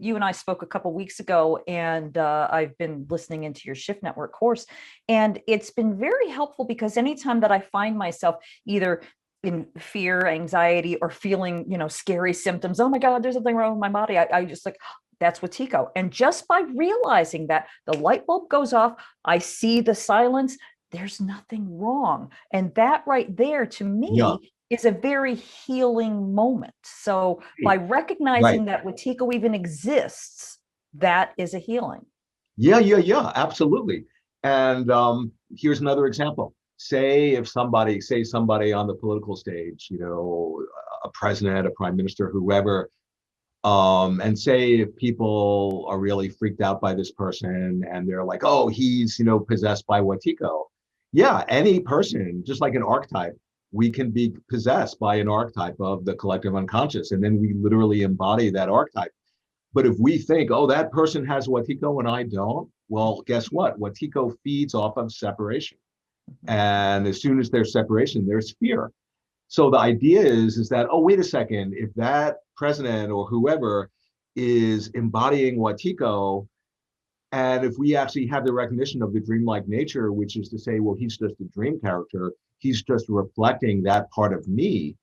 you and I spoke a couple weeks ago, and I've been listening into your Shift Network course, and it's been very helpful because anytime that I find myself either in fear, anxiety, or feeling, scary symptoms, oh my God, there's something wrong with my body, I just like, that's Wetiko. And just by realizing that, the light bulb goes off, I see the silence, there's nothing wrong. And that right there, to Yeah. me, is a very healing moment. So by Right. recognizing that Wetiko even exists, that is a healing. Yeah, yeah, yeah, absolutely. And here's another example. Say somebody on the political stage, a president, a prime minister, whoever, and say if people are really freaked out by this person and they're like, oh, he's, possessed by Wetiko. Yeah, any person, just like an archetype, we can be possessed by an archetype of the collective unconscious, and then we literally embody that archetype. But if we think, oh, that person has Wetiko and I don't, well, guess what? Wetiko feeds off of separation. And as soon as there's separation, there's fear. So the idea is that, oh, wait a second, if that president or whoever is embodying Wetiko, and if we actually have the recognition of the dreamlike nature, which is to say, well, he's just a dream character, he's just reflecting that part of me,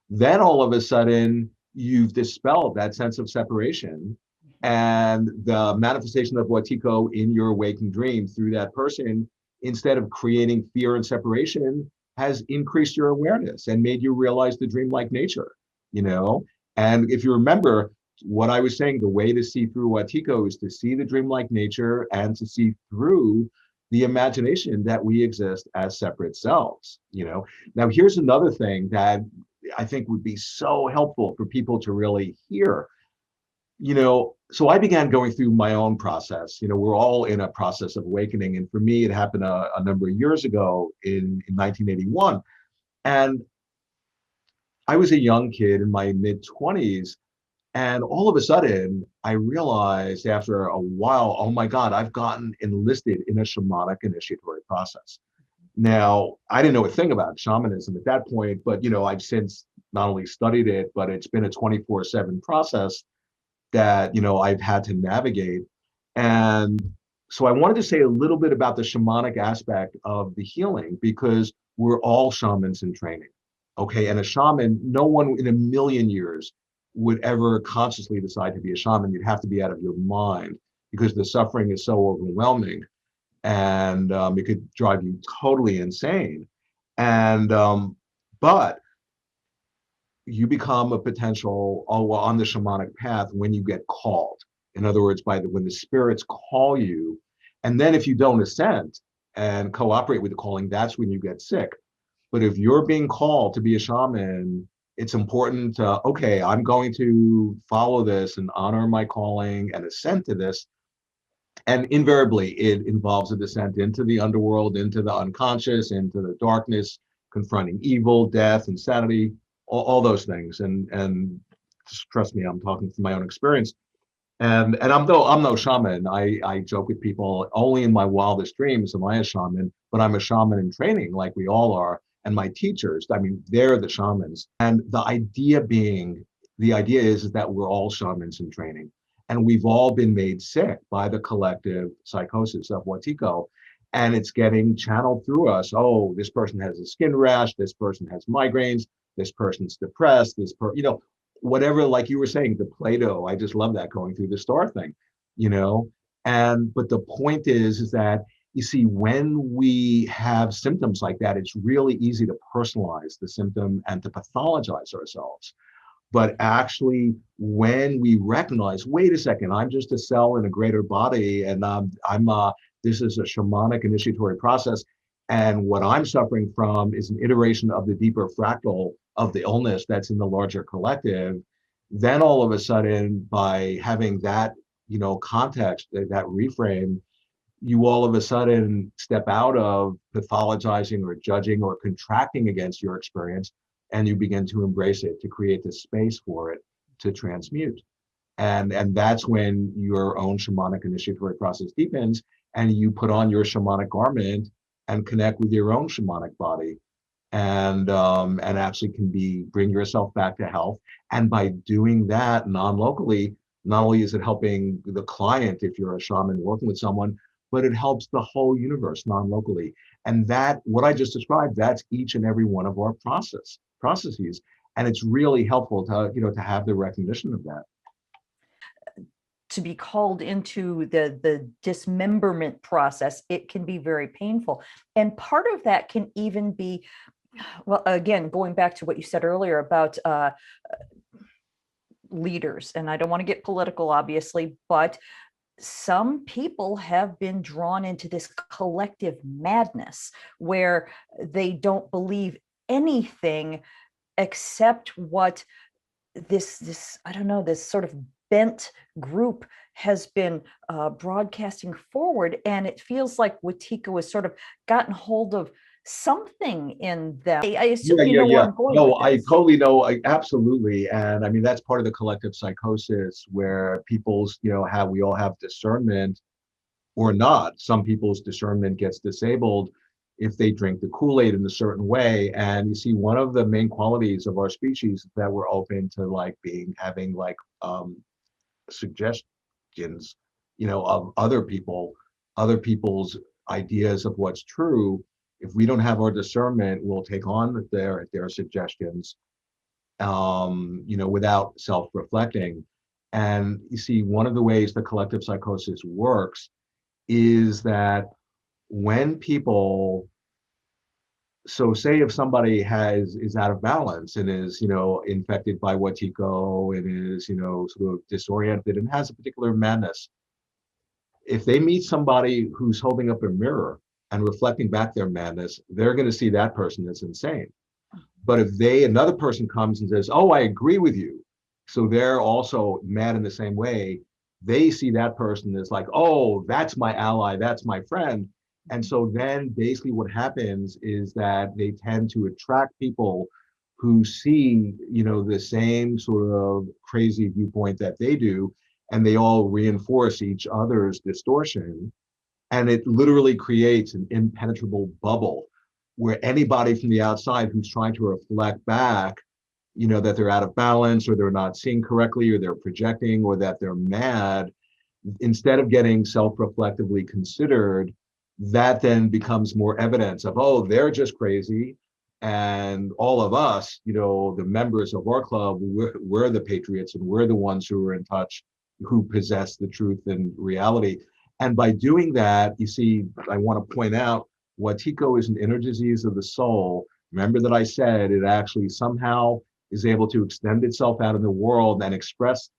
then all of a sudden you've dispelled that sense of separation. And the manifestation of Wetiko in your waking dream through that person, instead of creating fear and separation, has increased your awareness and made you realize the dreamlike nature, you know? And if you remember what I was saying, the way to see through Wetiko is to see the dreamlike nature and to see through the imagination that we exist as separate selves, you know? Now, here's another thing that I think would be so helpful for people to really hear. So I began going through my own process. We're all in a process of awakening. And for me, it happened a number of years ago in 1981. And I was a young kid in my mid 20s. And all of a sudden, I realized after a while, oh my God, I've gotten enlisted in a shamanic initiatory process. Now, I didn't know a thing about shamanism at that point, but I've since not only studied it, but it's been a 24/7 process that I've had to navigate. And so I wanted to say a little bit about the shamanic aspect of the healing, because we're all shamans in training. Okay. And a shaman, no one in a million years would ever consciously decide to be a shaman. You'd have to be out of your mind because the suffering is so overwhelming, and it could drive you totally insane. And but you become a potential on the shamanic path when you get called. In other words, when the spirits call you, and then if you don't assent and cooperate with the calling, that's when you get sick. But if you're being called to be a shaman, it's important to, okay, I'm going to follow this and honor my calling and assent to this. And invariably, it involves a descent into the underworld, into the unconscious, into the darkness, confronting evil, death, insanity, all those things. And just trust me, I'm talking from my own experience. And I'm no shaman. I joke with people, only in my wildest dreams am I a shaman, but I'm a shaman in training, like we all are. And my teachers, I mean, they're the shamans. And the idea is that we're all shamans in training. And we've all been made sick by the collective psychosis of Wetiko. And it's getting channeled through us. Oh, this person has a skin rash. This person has migraines. This person's depressed. Whatever, like you were saying, the Play-Doh, I just love that, going through the star thing, but the point is that, you see, when we have symptoms like that, it's really easy to personalize the symptom and to pathologize ourselves. But actually, when we recognize, wait a second, I'm just a cell in a greater body, and this is a shamanic initiatory process, and what I'm suffering from is an iteration of the deeper fractal of the illness that's in the larger collective, then all of a sudden, by having that, context, that reframe, you all of a sudden step out of pathologizing or judging or contracting against your experience, and you begin to embrace it, to create the space for it to transmute. And that's when your own shamanic initiatory process deepens, and you put on your shamanic garment and connect with your own shamanic body, and actually can bring yourself back to health. And by doing that non-locally, Not only is it helping the client if you're a shaman working with someone, but it helps the whole universe non-locally. And that, what I just described, that's each and every one of our processes. And it's really helpful to, to have the recognition of that. To be called into the dismemberment process, it can be very painful. And part of that can even be, well, again, going back to what you said earlier about leaders, and I don't want to get political, obviously, but some people have been drawn into this collective madness where they don't believe anything except what this I don't know, this sort of bent group has been broadcasting forward, and it feels like Wetiko has sort of gotten hold of something in them. I assume Yeah, you yeah, know where yeah. I'm going No, with I this. totally know. Absolutely. And I mean, that's part of the collective psychosis where people's, we all have discernment or not. Some people's discernment gets disabled if they drink the Kool-Aid in a certain way. And you see, one of the main qualities of our species is that we're open to like having like suggestions, of other people's ideas of what's true. If we don't have our discernment, we'll take on their suggestions, without self-reflecting. And you see, one of the ways the collective psychosis works is that when people, so say if somebody is out of balance and is, infected by Wetiko and is, sort of disoriented and has a particular madness, if they meet somebody who's holding up a mirror and reflecting back their madness, they're going to see that person as insane. But if another person comes and says, "Oh, I agree with you," so they're also mad in the same way, they see that person as like, "Oh, that's my ally, that's my friend." And so then basically what happens is that they tend to attract people who see, the same sort of crazy viewpoint that they do, and they all reinforce each other's distortion. And it literally creates an impenetrable bubble where anybody from the outside who's trying to reflect back, that they're out of balance or they're not seeing correctly or they're projecting or that they're mad, instead of getting self-reflectively considered, that then becomes more evidence of, oh, they're just crazy. And all of us, the members of our club, we're the patriots and we're the ones who are in touch, who possess the truth and reality. And by doing that, you see, I want to point out, Wetiko is an inner disease of the soul. Remember that I said it actually somehow is able to extend itself out in the world and express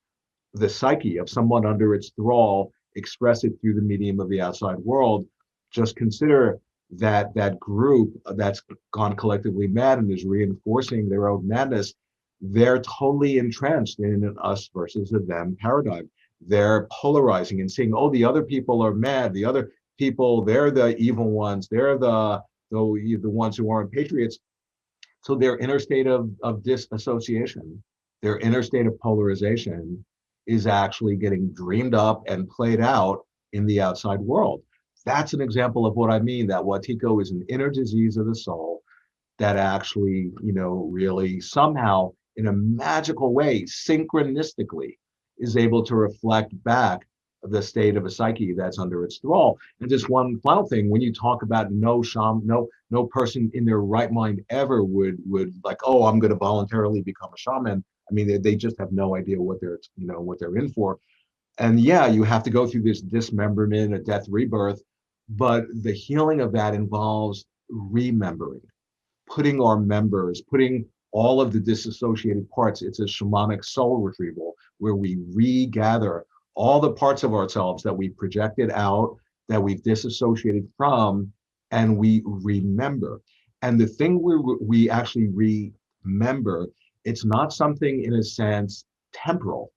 the psyche of someone under its thrall, express it through the medium of the outside world. Just consider that group that's gone collectively mad and is reinforcing their own madness. They're totally entrenched in an us versus a them paradigm. They're polarizing and saying, "Oh, the other people are mad. The other people, they're the evil ones. They're the ones who aren't patriots." So their inner state of disassociation, their inner state of polarization is actually getting dreamed up and played out in the outside world. That's an example of what I mean, that Wetiko is an inner disease of the soul that actually, really somehow in a magical way, synchronistically, is able to reflect back the state of a psyche that's under its thrall. And just one final thing, when you talk about no person in their right mind ever would like, "Oh, I'm going to voluntarily become a shaman." I mean, they just have no idea what they're in for. And yeah, you have to go through this dismemberment, a death rebirth, but the healing of that involves remembering, putting all of the disassociated parts. It's a shamanic soul retrieval where we regather all the parts of ourselves that we projected out, that we've disassociated from, and we remember. And the thing we actually remember, it's not something in a sense temporal.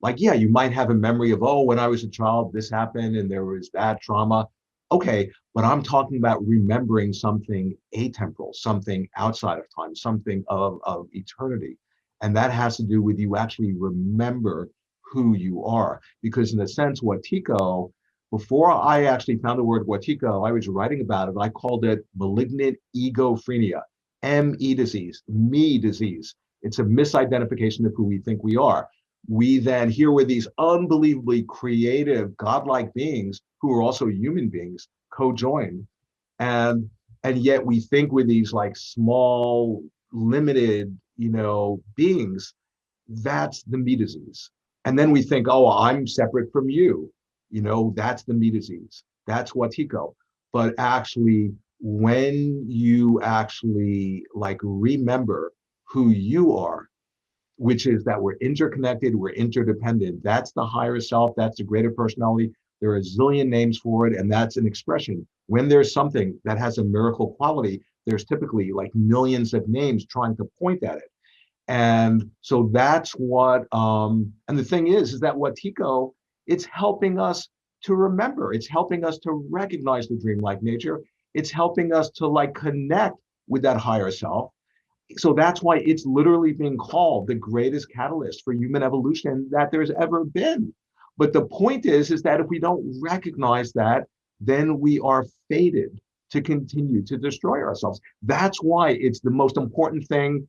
Like, yeah, you might have a memory of, oh, when I was a child, this happened and there was bad trauma. Okay, but I'm talking about remembering something atemporal, something outside of time, something of eternity. And that has to do with you actually remember who you are. Because in a sense, Wetiko, before I actually found the word Wetiko, I was writing about it. I called it malignant egophrenia, ME disease, me disease. It's a misidentification of who we think we are. we then, here were these unbelievably creative, godlike beings who are also human beings, co-joined. And yet we think with these like small, limited, beings, that's the me disease. And then we think, oh, I'm separate from you. That's the me disease. That's Wetiko. But actually, when you actually like remember who you are, which is that we're interconnected, we're interdependent. That's the higher self, that's the greater personality. There are a zillion names for it, and that's an expression. When there's something that has a miracle quality, there's typically like millions of names trying to point at it. And so that's what, and the thing is that Wetiko, it's helping us to remember, it's helping us to recognize the dreamlike nature. It's helping us to like connect with that higher self. So that's why it's literally being called the greatest catalyst for human evolution that there's ever been. But the point is that if we don't recognize that, then we are fated to continue to destroy ourselves. That's why it's the most important thing.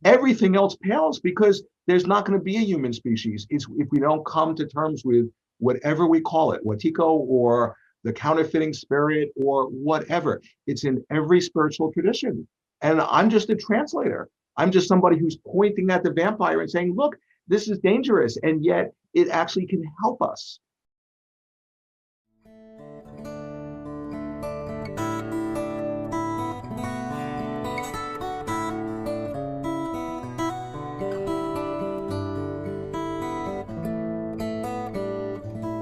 Everything else pales because there's not going to be a human species. It's if we don't come to terms with whatever we call it, Wetiko or the counterfeiting spirit or whatever. It's in every spiritual tradition. And I'm just a translator. I'm just somebody who's pointing at the vampire and saying, look, this is dangerous. And yet it actually can help us.